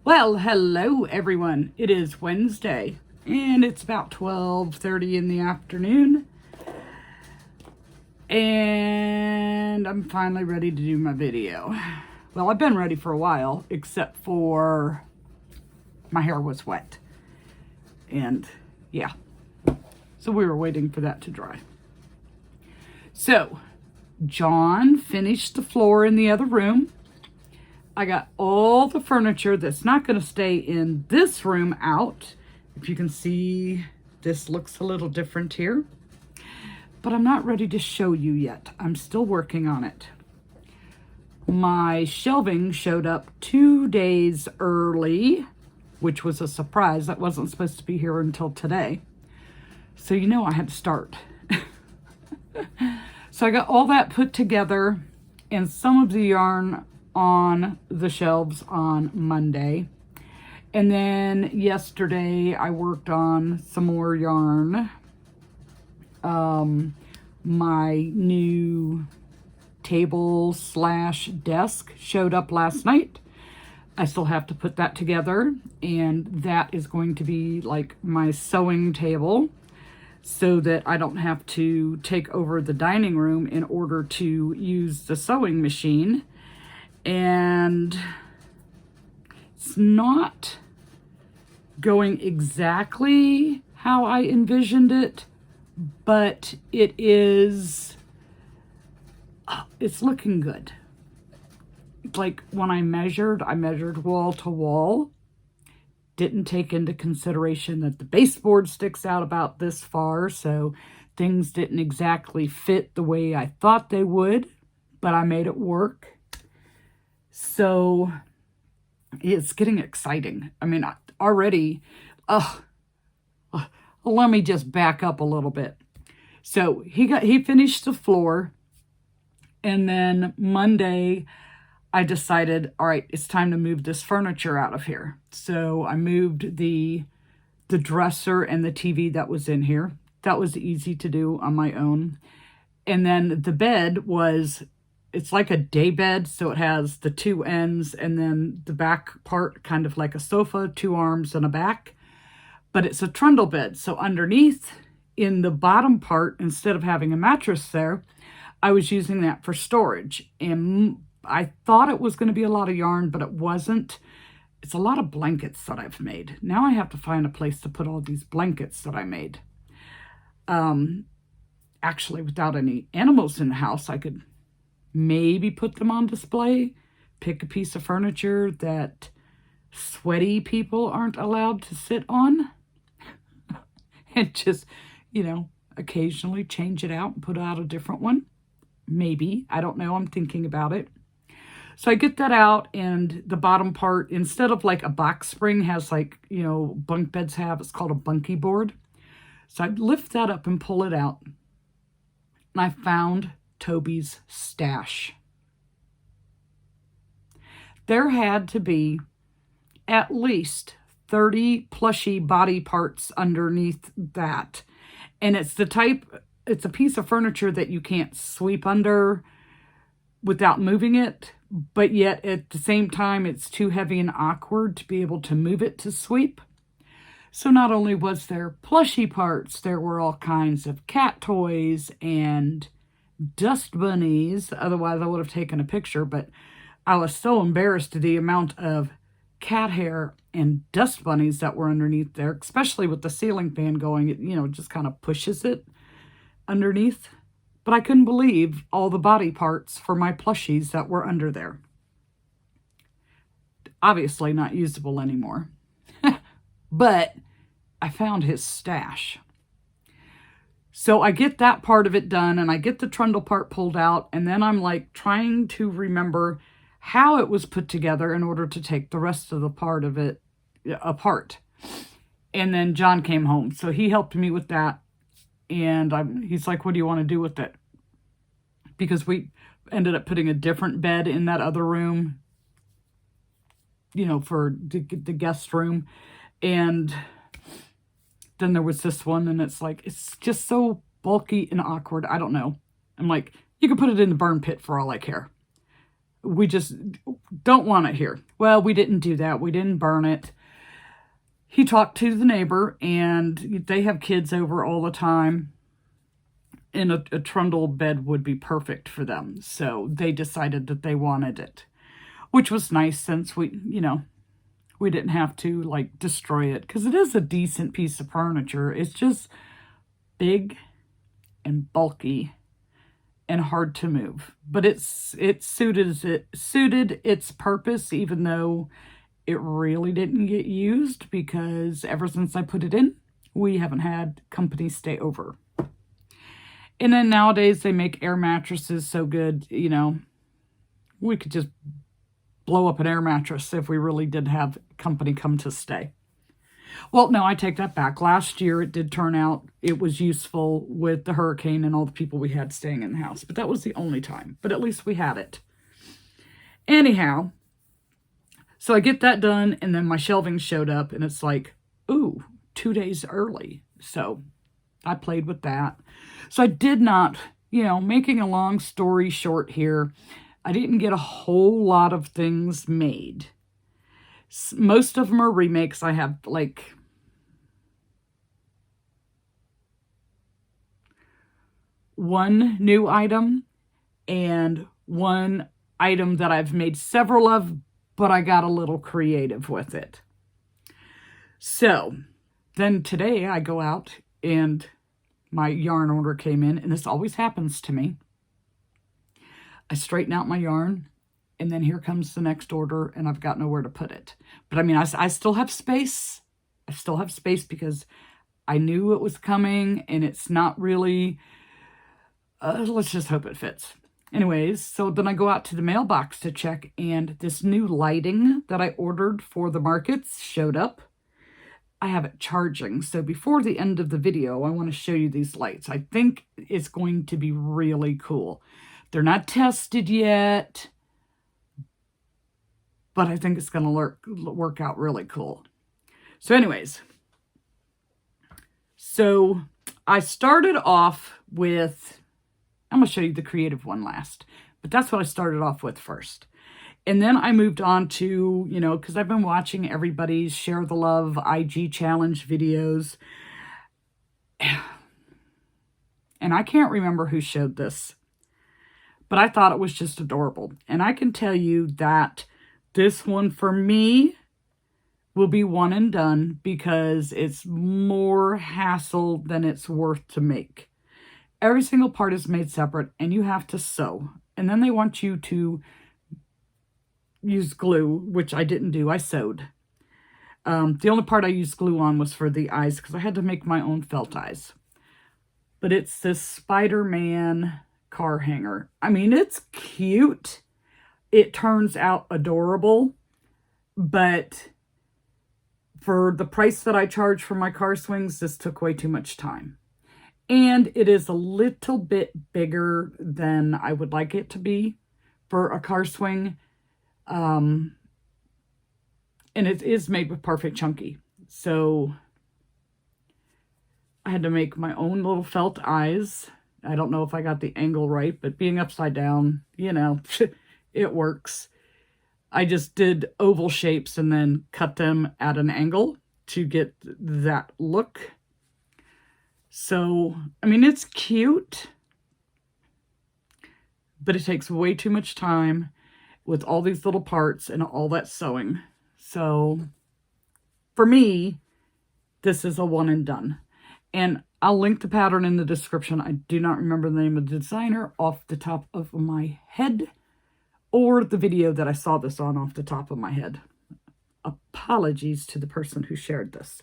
Well, hello everyone. It is Wednesday and it's about 12:30 in the afternoon. And I'm finally ready to do my video. Well, I've been ready for a while, except for my hair was wet. And yeah, so we were waiting for that to dry. So, John finished the floor in the other room. I got all the furniture that's not going to stay in this room out. If you can see, this looks a little different here. But I'm not ready to show you yet. I'm still working on it. My shelving showed up 2 days early, which was a surprise. That wasn't supposed to be here until today. So you know I had to start. So I got all that put together and some of the yarn on the shelves on Monday. And then yesterday I worked on some more yarn. My new table / desk showed up last night. I still have to put that together, and that is going to be like my sewing table so that I don't have to take over the dining room in order to use the sewing machine. And it's not going exactly how I envisioned it, but it's looking good. Like when I measured wall to wall, didn't take into consideration that the baseboard sticks out about this far, so things didn't exactly fit the way I thought they would, but I made it work. So it's getting exciting. I mean, already, let me just back up a little bit. So he finished the floor, and then Monday I decided, all right, it's time to move this furniture out of here. So I moved the dresser and the TV that was in here. That was easy to do on my own. And then the bed it's like a day bed, so it has the two ends and then the back part kind of like a sofa, 2 arms and a back. But it's a trundle bed, so underneath in the bottom part, instead of having a mattress there, I was using that for storage. And I thought it was going to be a lot of yarn, but it wasn't. It's a lot of blankets that I've made. Now I have to find a place to put all these blankets that I made. Actually, without any animals in the house, I could maybe put them on display, pick a piece of furniture that sweaty people aren't allowed to sit on, and just, occasionally change it out and put out a different one. Maybe. I don't know. I'm thinking about it. So I get that out, and the bottom part, instead of like a box spring, has like, bunk beds have, it's called a bunkie board. So I lift that up and pull it out. And I found Toby's stash. There had to be at least 30 plushy body parts underneath that. And it's a piece of furniture that you can't sweep under without moving it, but yet at the same time, it's too heavy and awkward to be able to move it to sweep. So not only was there plushy parts, there were all kinds of cat toys and dust bunnies. Otherwise, I would have taken a picture, but I was so embarrassed at the amount of cat hair and dust bunnies that were underneath there, especially with the ceiling fan going, it just kind of pushes it underneath. But I couldn't believe all the body parts for my plushies that were under there. Obviously not usable anymore. But I found his stash. So I get that part of it done, and I get the trundle part pulled out, and then I'm like trying to remember how it was put together in order to take the rest of the part of it apart. And then John came home, so he helped me with that. And he's like, what do you want to do with it? Because we ended up putting a different bed in that other room, for the guest room. And then there was this one, and it's just so bulky and awkward. I don't know. I'm like, you could put it in the burn pit for all I care. We just don't want it here. Well, we didn't do that. We didn't burn it. He talked to the neighbor, and they have kids over all the time, and a trundle bed would be perfect for them. So they decided that they wanted it, which was nice since we didn't have to like destroy it, because it is a decent piece of furniture. It's just big and bulky and hard to move, but it suited its purpose, even though it really didn't get used, because ever since I put it in, we haven't had company stay over. And then nowadays they make air mattresses so good, we could just blow up an air mattress if we really did have company come to stay. Well, no, I take that back. Last year it did turn out it was useful with the hurricane and all the people we had staying in the house, but that was the only time. But at least we had it. Anyhow, so I get that done, and then my shelving showed up, and it's like, ooh, 2 days early. So I played with that. So I did not, making a long story short here, I didn't get a whole lot of things made. Most of them are remakes. I have like one new item and one item that I've made several of, but I got a little creative with it. So then today I go out and my yarn order came in, and this always happens to me. I straighten out my yarn, and then here comes the next order, and I've got nowhere to put it. But I mean, I still have space. I still have space because I knew it was coming, and it's not really, let's just hope it fits. Anyways, so then I go out to the mailbox to check, and this new lighting that I ordered for the markets showed up. I have it charging, so before the end of the video, I want to show you these lights. I think it's going to be really cool. They're not tested yet, but I think it's going to work out really cool. So anyways, so I started off with, I'm going to show you the creative one last, but that's what I started off with first. And then I moved on to, because I've been watching everybody's Share the Love IG challenge videos. And I can't remember who showed this, but I thought it was just adorable. And I can tell you that this one for me will be one and done, because it's more hassle than it's worth to make. Every single part is made separate, and you have to sew. And then they want you to use glue, which I didn't do. I sewed. The only part I used glue on was for the eyes, because I had to make my own felt eyes. But it's this Spider-Man car hanger. I mean, it's cute. It turns out adorable, but for the price that I charge for my car swings, this took way too much time. And it is a little bit bigger than I would like it to be for a car swing. And it is made with Perfect Chunky. So I had to make my own little felt eyes. I don't know if I got the angle right, but being upside down, it works. I just did oval shapes and then cut them at an angle to get that look. So, I mean, it's cute, but it takes way too much time with all these little parts and all that sewing. So for me, this is a one and done. And I'll link the pattern in the description. I do not remember the name of the designer off the top of my head, or the video that I saw this on off the top of my head. Apologies to the person who shared this.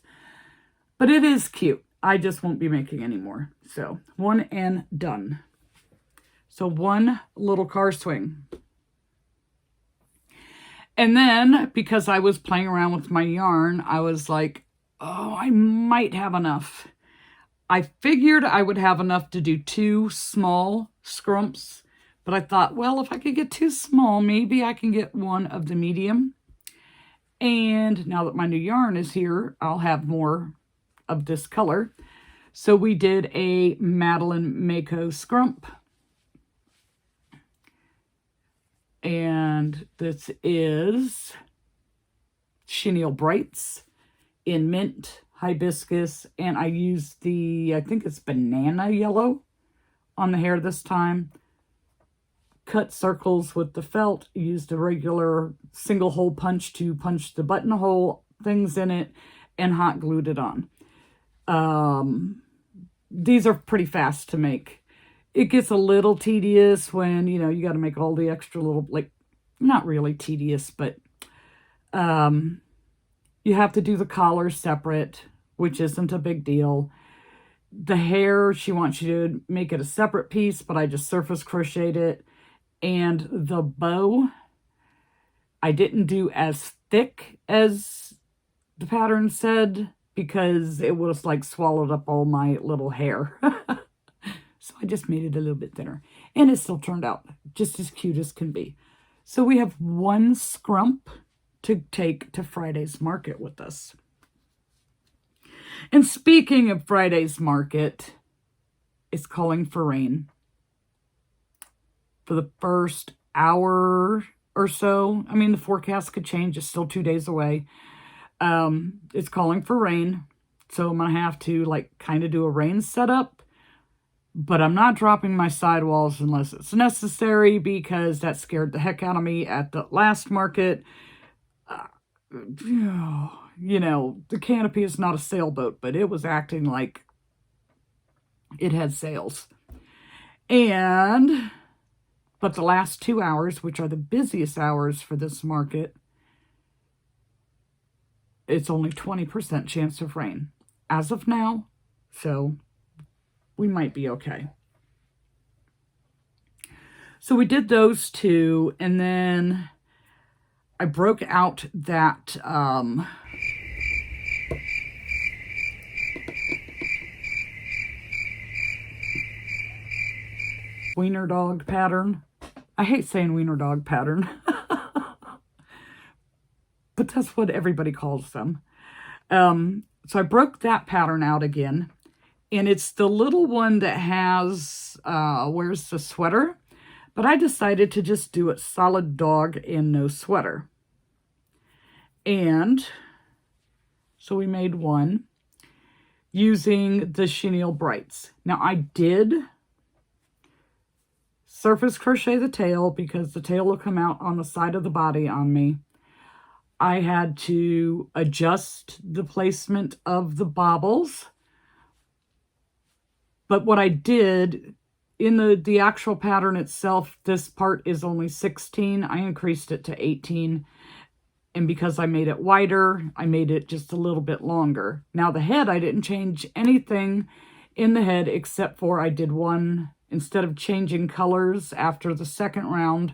But it is cute. I just won't be making any more. So one and done. So one little car swing. And then, because I was playing around with my yarn, I was like, oh, I might have enough. I figured I would have enough to do 2 small scrumps, but I thought, well, if I could get 2 small, maybe I can get one of the medium. And now that my new yarn is here, I'll have more of this color. So we did a Madeline Mako scrump. And this is Chenille Brights in mint, hibiscus, and I used the, I think it's banana yellow on the hair this time. Cut circles with the felt, used a regular single hole punch to punch the buttonhole things in it, and hot glued it on. These are pretty fast to make. It gets a little tedious when, you know, you got to make all the extra little, like, not really tedious, but you have to do the collar separate, which isn't a big deal. The hair, she wants you to make it a separate piece, but I just surface crocheted it. And the bow, I didn't do as thick as the pattern said because it would have like swallowed up all my little hair. So I just made it a little bit thinner. And it still turned out just as cute as can be. So we have one scrump to take to Friday's market with us. And speaking of Friday's market, it's calling for rain. For the first hour or so. I mean, the forecast could change. It's still 2 days away. It's calling for rain. So I'm going to have to like kind of do a rain setup. But I'm not dropping my sidewalls unless it's necessary because that scared the heck out of me at the last market. You know, the canopy is not a sailboat, but it was acting like it had sails. But the last 2 hours, which are the busiest hours for this market, it's only 20% chance of rain as of now. So we might be okay. So we did those two, and then I broke out that wiener dog pattern. I hate saying wiener dog pattern, but that's what everybody calls them. So I broke that pattern out again, and it's the little one that has, wears the sweater, but I decided to just do it solid dog and no sweater. And so we made one using the Chenille Brights. Now I did surface crochet the tail because the tail will come out on the side of the body on me. I had to adjust the placement of the bobbles. But what I did in the actual pattern itself, this part is only 16. I increased it to 18. And because I made it wider, I made it just a little bit longer. Now the head, I didn't change anything in the head except for I did one. Instead of changing colors after the second round,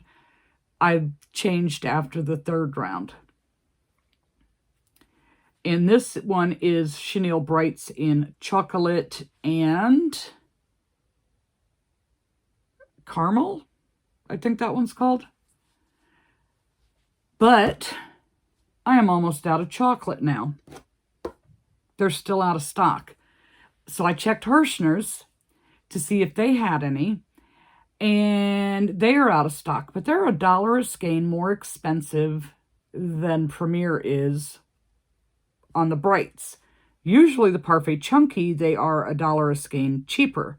I changed after the third round. And this one is Chenille Brights in chocolate and caramel. I think that one's called. But I am almost out of chocolate now. They're still out of stock. So I checked Hirschner's to see if they had any, and they are out of stock, but they're $1 a skein more expensive than Premier is on the Brights. Usually the Parfait Chunky, they are $1 a skein cheaper.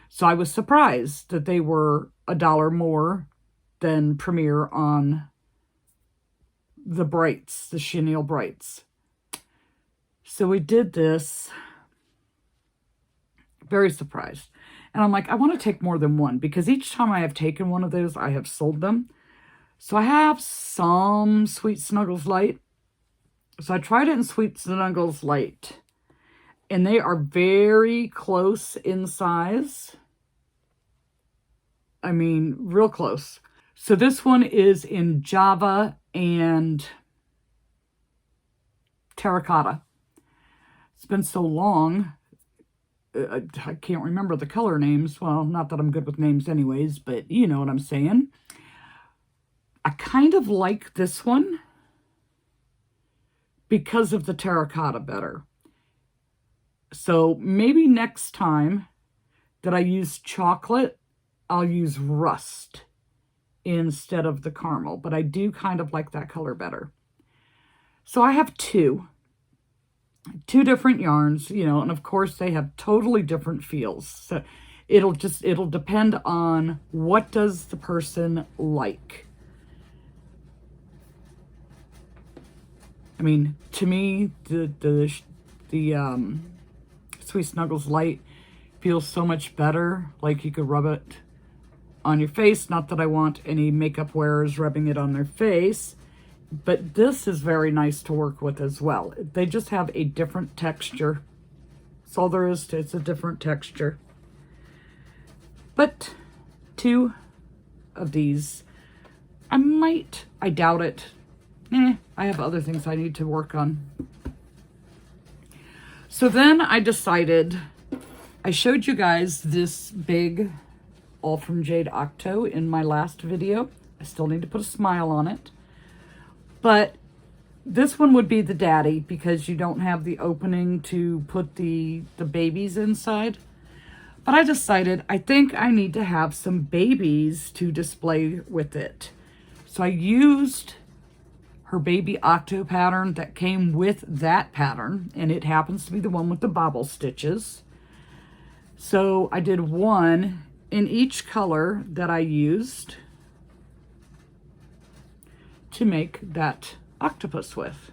So I was surprised that they were $1 more than Premier on the Brights, the Chenille Brights. So we did this. Very surprised. And I'm like, I want to take more than one because each time I have taken one of those, I have sold them. So I have some Sweet Snuggles Light. So I tried it in Sweet Snuggles Light. And they are very close in size. I mean, real close. So this one is in Java and Terracotta. It's been so long. I can't remember the color names. Well, not that I'm good with names anyways, but you know what I'm saying. I kind of like this one because of the terracotta better. So maybe next time that I use chocolate, I'll use rust instead of the caramel, but I do kind of like that color better. So I have two different yarns, you know, and of course they have totally different feels. So it'll depend on what does the person like. I mean, to me, the Sweet Snuggles Light feels so much better. Like you could rub it on your face. Not that I want any makeup wearers rubbing it on their face, but this is very nice to work with as well. They just have a different texture. That's all there is to it. It's a different texture. But two of these, I doubt it. I have other things I need to work on. So then I decided, I showed you guys this big All From Jade Octo in my last video. I still need to put a smile on it. But this one would be the daddy because you don't have the opening to put the babies inside. But I decided I think I need to have some babies to display with it. So I used her baby octo pattern that came with that pattern, and it happens to be the one with the bobble stitches. So I did one in each color that I used to make that octopus with.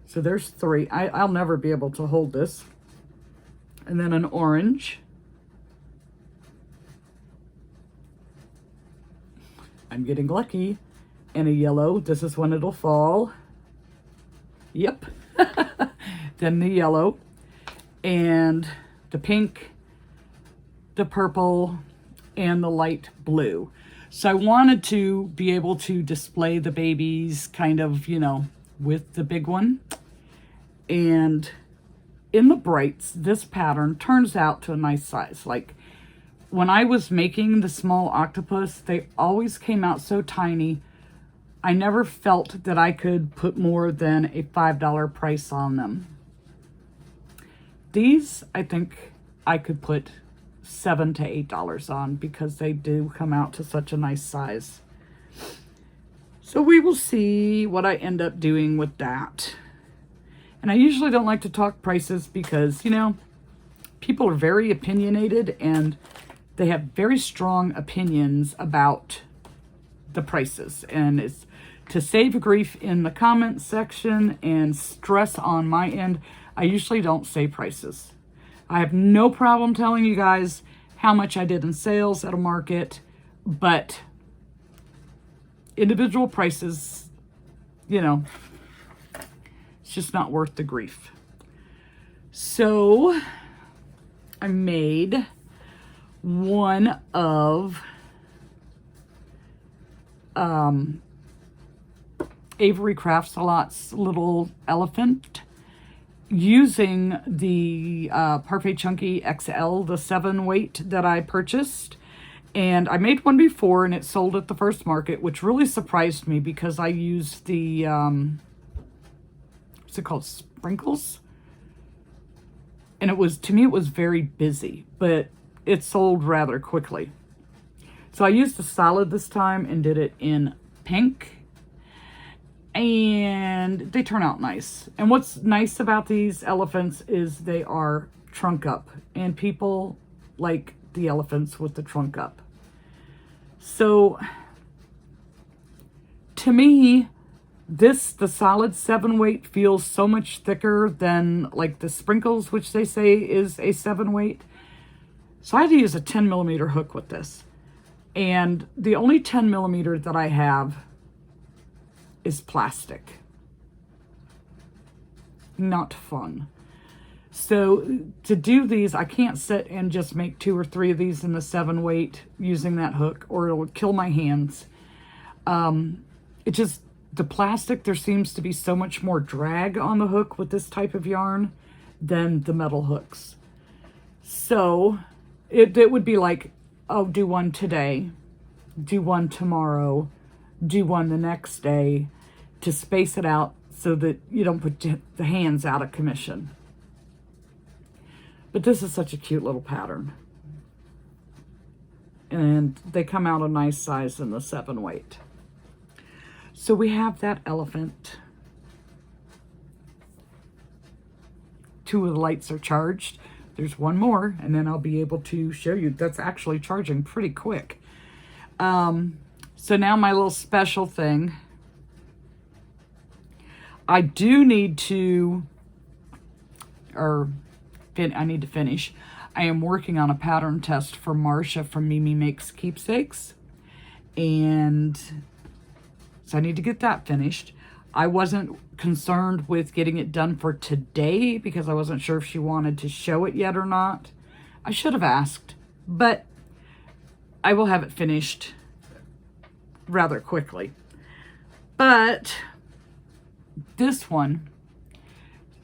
So there's three. I'll never be able to hold this. And then an orange. I'm getting lucky. And a yellow. This is when it'll fall. Yep. Then the yellow. And the pink, the purple, and the light blue. So I wanted to be able to display the babies kind of, you know, with the big one. And in the brights, this pattern turns out to a nice size. Like when I was making the small octopus, they always came out so tiny. I never felt that I could put more than a $5 price on them. These, I think I could put $7 to $8 on because they do come out to such a nice size. So we will see what I end up doing with that. And I usually don't like to talk prices because, you know, people are very opinionated and they have very strong opinions about the prices. And it's to save grief in the comments section and stress on my end, I usually don't say prices. I have no problem telling you guys how much I did in sales at a market, but individual prices, you know, it's just not worth the grief. So I made one of Avery Crafts a Lot's little elephant using the Parfait Chunky XL, the 7 weight that I purchased. And I made one before and it sold at the first market, which really surprised me because I used the, what's it called? Sprinkles? And it was, to me, it was very busy, but it sold rather quickly. So I used the solid this time and did it in pink. And they turn out nice. And what's nice about these elephants is they are trunk up. And people like the elephants with the trunk up. So, to me, the solid 7 weight feels so much thicker than like the sprinkles, which they say is a 7 weight. So I had to use a 10 millimeter hook with this. And the only 10 millimeter that I have is plastic. Not fun. So to do these, I can't sit and just make 2 or 3 of these in the 7 weight using that hook, or it would kill my hands. It just, the plastic, there seems to be so much more drag on the hook with this type of yarn than the metal hooks. So it would be like, oh, do one today, do one tomorrow, do one the next day, to space it out so that you don't put the hands out of commission. But this is such a cute little pattern. and they come out a nice size in the 7 weight. So we have that elephant. 2 of the lights are charged. There's 1 more, and then I'll be able to show you. That's actually charging pretty quick. So now my little special thing. I do need to, I need to finish. I am working on a pattern test for Marcia from Mimi Makes Keepsakes. And so I need to get that finished. I wasn't concerned with getting it done for today because I wasn't sure if she wanted to show it yet or not. I should have asked, but I will have it finished rather quickly. But this one,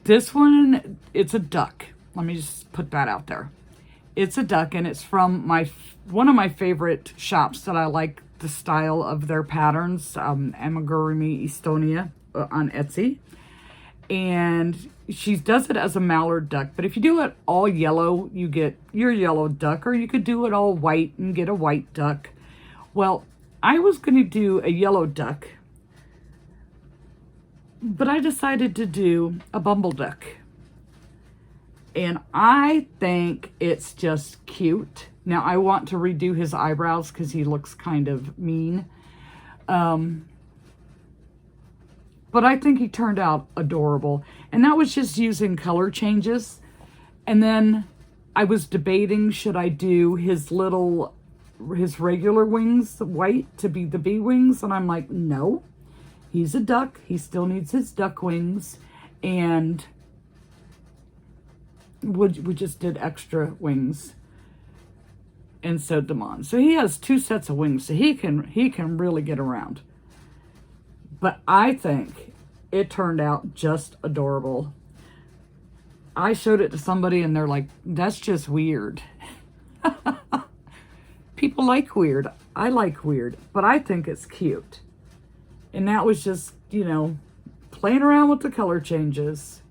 it's a duck. Let me just put that out there. It's a duck, and it's from one of my favorite shops that I like the style of their patterns, Amigurumi Estonia on Etsy. And she does it as a mallard duck, but if you do it all yellow, you get your yellow duck, or you could do it all white and get a white duck. Well, I was going to do a yellow duck, but I decided to do a bumble duck. And I think it's just cute. Now, I want to redo his eyebrows because he looks kind of mean. But I think he turned out adorable. And that was just using color changes. And then I was debating, should I do his regular wings white to be the bee wings? And I'm like, no. He's a duck. He still needs his duck wings. And we just did extra wings and sewed them on. So he has 2 sets of wings, so he can really get around. But I think it turned out just adorable. I showed it to somebody and they're like, that's just weird. People like weird. I like weird, but I think it's cute. And that was just, playing around with the color changes.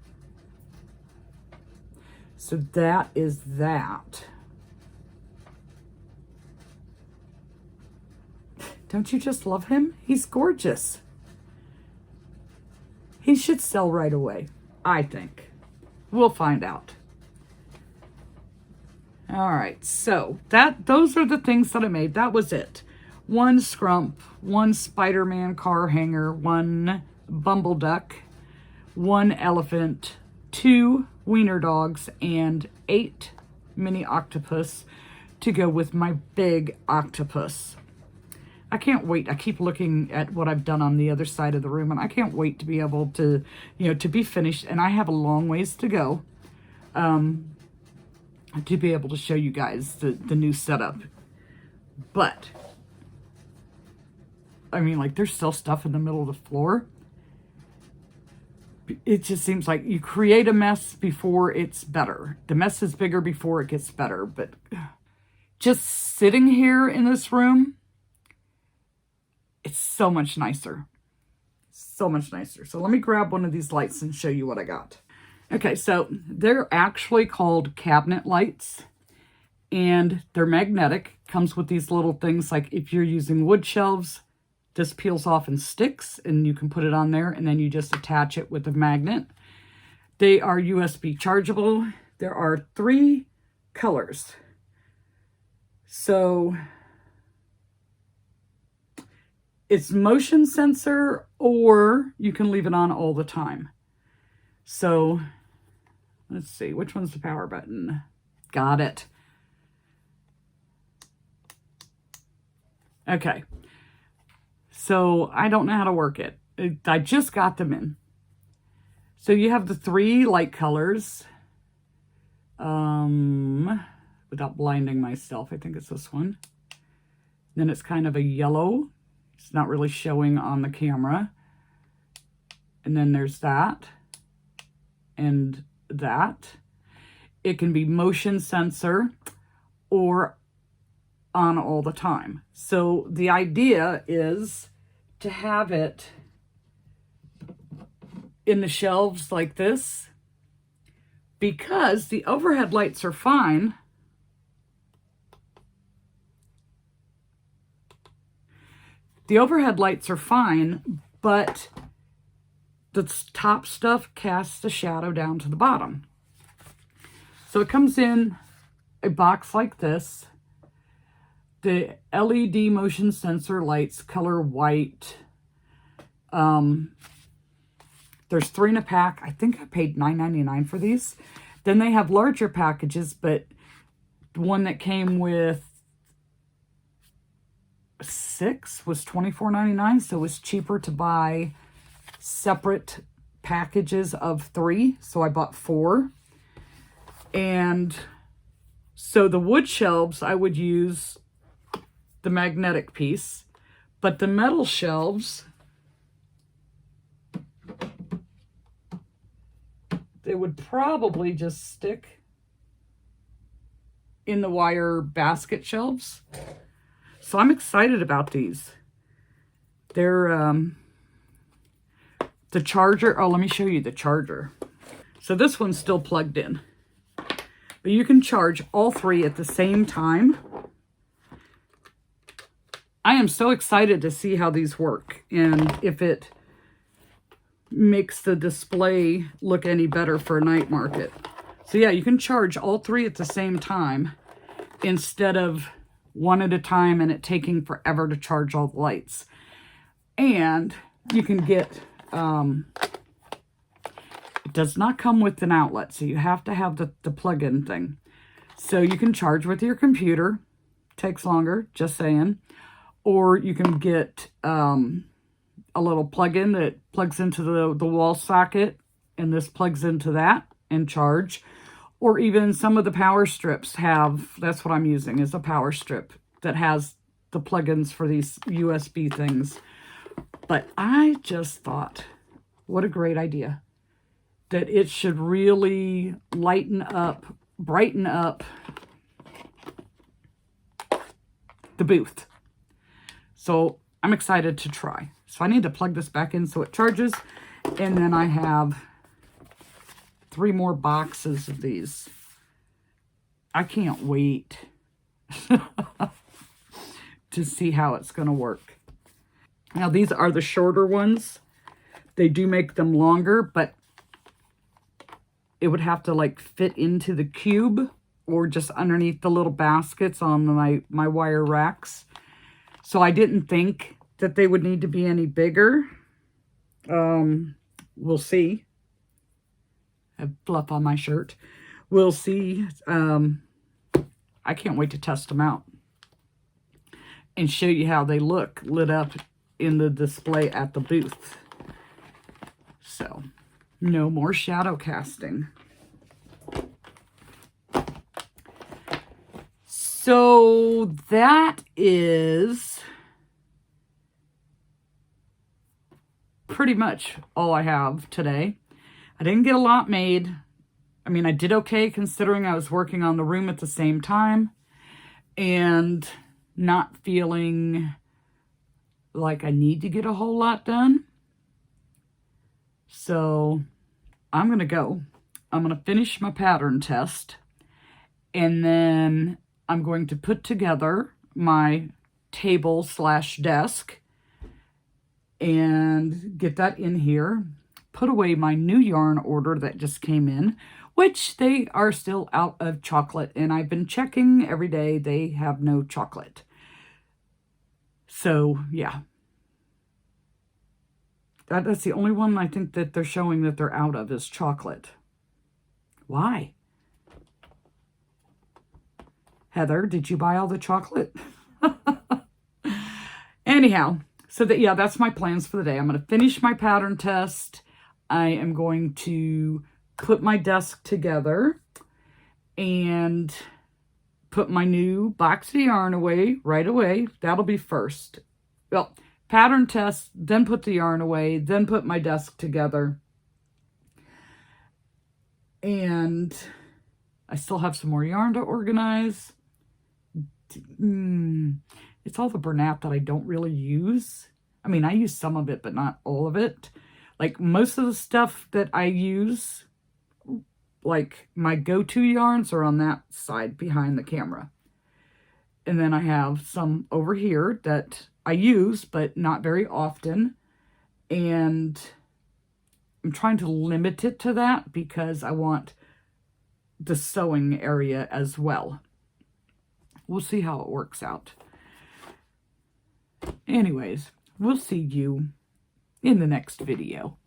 So that is that. Don't you just love him? He's gorgeous. He should sell right away, I think. We'll find out. All right, so those are the things that I made. That was it. 1 scrump, 1 Spider-Man car hanger, 1 bumble duck, 1 elephant, 2 wiener dogs, and 8 mini octopus to go with my big octopus. I can't wait. I keep looking at what I've done on the other side of the room, and I can't wait to be able to, to be finished. And I have a long ways to go to be able to show you guys the new setup. But, I mean, like, there's still stuff in the middle of the floor. It just seems like you create a mess before it's better. The mess is bigger before it gets better. But just sitting here in this room, it's so much nicer. So much nicer. So let me grab one of these lights and show you what I got. Okay, so they're actually called cabinet lights. And they're magnetic. Comes with these little things, like if you're using wood shelves, this peels off and sticks, and you can put it on there, and then you just attach it with a magnet. They are USB chargeable. There are 3 colors. So it's motion sensor, or you can leave it on all the time. So let's see, which one's the power button? Got it. Okay. So I don't know how to work it. I just got them in. So you have the 3 light colors. Without blinding myself, I think it's this one. Then it's kind of a yellow. It's not really showing on the camera. And then there's that. And that. It can be motion sensor or on all the time. So the idea is to have it in the shelves like this, because the overhead lights are fine, The overhead lights are fine, but the top stuff casts a shadow down to the bottom. So it comes in a box like this. The LED motion sensor lights, color white. There's 3 in a pack. I think I paid $9.99 for these. Then they have larger packages, but the one that came with 6 was $24.99, so it was cheaper to buy separate packages of 3. So I bought 4. And so the wood shelves, I would use the magnetic piece, but the metal shelves, they would probably just stick in the wire basket shelves. So I'm excited about these. They're the charger. Oh, let me show you the charger. So this one's still plugged in, but you can charge all 3 at the same time. I am so excited to see how these work and if it makes the display look any better for a night market. So yeah, you can charge all 3 at the same time instead of one at a time and it taking forever to charge all the lights. And you can get, it does not come with an outlet, so you have to have the plug-in thing. So you can charge with your computer, takes longer, just saying. Or you can get a little plug-in that plugs into the wall socket, and this plugs into that and charge. Or even some of the power strips have, that's what I'm using, is a power strip that has the plugins for these USB things. But I just thought, what a great idea, that it should really lighten up, brighten up the booth. So I'm excited to try. So I need to plug this back in so it charges. And then I have 3 more boxes of these. I can't wait to see how it's going to work. Now these are the shorter ones. They do make them longer, but it would have to like fit into the cube or just underneath the little baskets on my wire racks. So I didn't think that they would need to be any bigger. We'll see. I have fluff on my shirt. We'll see. I can't wait to test them out and show you how they look lit up in the display at the booth. So, no more shadow casting. So that is pretty much all I have today. I didn't get a lot made. I mean, I did okay considering I was working on the room at the same time and not feeling like I need to get a whole lot done. So I'm going to go. I'm going to finish my pattern test, and then I'm going to put together my table/desk and get that in here. Put away my new yarn order that just came in, which they are still out of chocolate, and I've been checking every day. They have no chocolate. So, yeah. That's the only one I think that they're showing that they're out of is chocolate. Why? Heather, did you buy all the chocolate? Anyhow, so that, yeah, that's my plans for the day. I'm going to finish my pattern test. I am going to put my desk together and put my new box of yarn away right away. That'll be first. Well, pattern test, then put the yarn away, then put my desk together. And I still have some more yarn to organize. It's all the Bernat that I don't really use. I mean, I use some of it, but not all of it. Like most of the stuff that I use, like my go-to yarns are on that side behind the camera. And then I have some over here that I use, but not very often. And I'm trying to limit it to that because I want the sewing area as well. We'll see how it works out. Anyways, we'll see you in the next video.